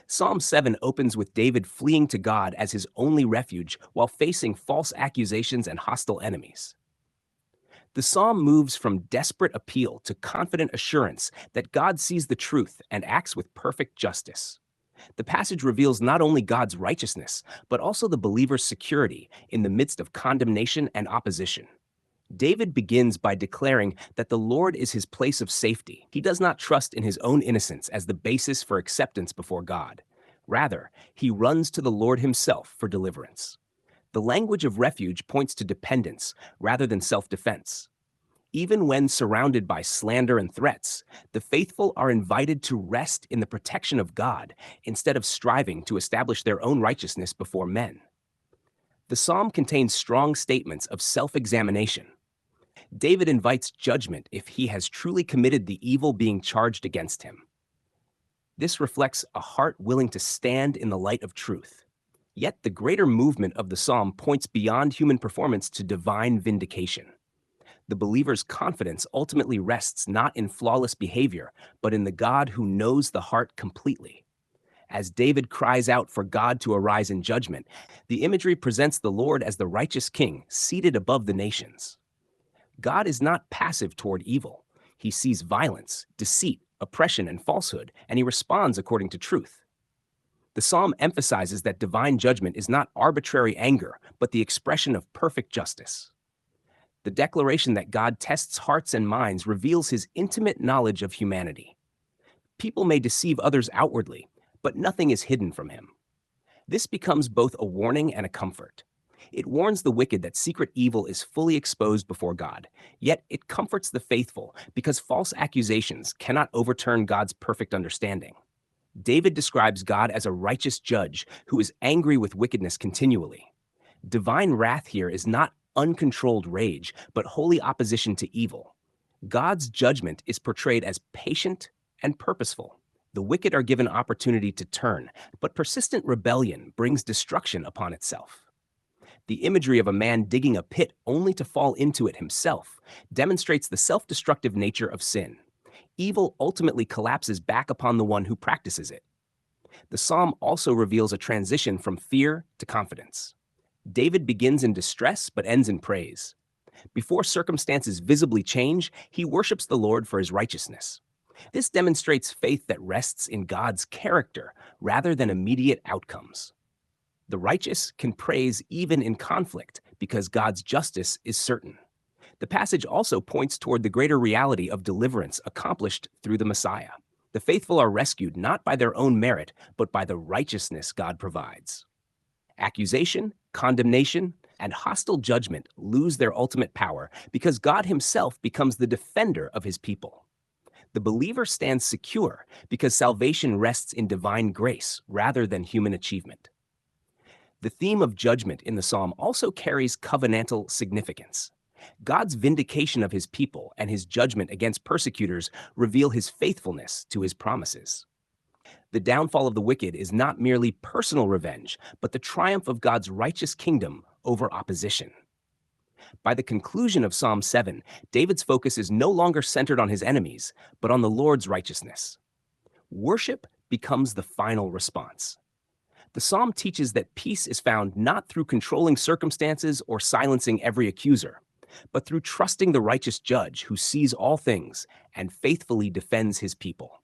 Psalm 7 opens with David fleeing to God as his only refuge while facing false accusations and hostile enemies. The psalm moves from desperate appeal to confident assurance that God sees the truth and acts with perfect justice. The passage reveals not only God's righteousness, but also the believer's security in the midst of condemnation and opposition. David begins by declaring that the Lord is his place of safety. He does not trust in his own innocence as the basis for acceptance before God. Rather, he runs to the Lord himself for deliverance. The language of refuge points to dependence rather than self-defense. Even when surrounded by slander and threats, the faithful are invited to rest in the protection of God instead of striving to establish their own righteousness before men. The psalm contains strong statements of self-examination. David invites judgment if he has truly committed the evil being charged against him. This reflects a heart willing to stand in the light of truth. Yet the greater movement of the psalm points beyond human performance to divine vindication. The believer's confidence ultimately rests not in flawless behavior, but in the God who knows the heart completely. As David cries out for God to arise in judgment, the imagery presents the Lord as the righteous king seated above the nations. God is not passive toward evil. He sees violence, deceit, oppression, and falsehood, and he responds according to truth. The psalm emphasizes that divine judgment is not arbitrary anger, but the expression of perfect justice. The declaration that God tests hearts and minds reveals his intimate knowledge of humanity. People may deceive others outwardly, but nothing is hidden from him. This becomes both a warning and a comfort. It warns the wicked that secret evil is fully exposed before God, yet it comforts the faithful because false accusations cannot overturn God's perfect understanding. David describes God as a righteous judge who is angry with wickedness continually. Divine wrath here is not uncontrolled rage, but holy opposition to evil. God's judgment is portrayed as patient and purposeful. The wicked are given opportunity to turn, but persistent rebellion brings destruction upon itself. The imagery of a man digging a pit only to fall into it himself demonstrates the self-destructive nature of sin. Evil ultimately collapses back upon the one who practices it. The psalm also reveals a transition from fear to confidence. David begins in distress but ends in praise. Before circumstances visibly change, he worships the Lord for his righteousness. This demonstrates faith that rests in God's character rather than immediate outcomes. The righteous can praise even in conflict because God's justice is certain. The passage also points toward the greater reality of deliverance accomplished through the Messiah. The faithful are rescued not by their own merit, but by the righteousness God provides. Accusation, condemnation, and hostile judgment lose their ultimate power because God himself becomes the defender of his people. The believer stands secure because salvation rests in divine grace rather than human achievement. The theme of judgment in the psalm also carries covenantal significance. God's vindication of his people and his judgment against persecutors reveal his faithfulness to his promises. The downfall of the wicked is not merely personal revenge, but the triumph of God's righteous kingdom over opposition. By the conclusion of Psalm 7, David's focus is no longer centered on his enemies, but on the Lord's righteousness. Worship becomes the final response. The psalm teaches that peace is found not through controlling circumstances or silencing every accuser, but through trusting the righteous judge who sees all things and faithfully defends his people.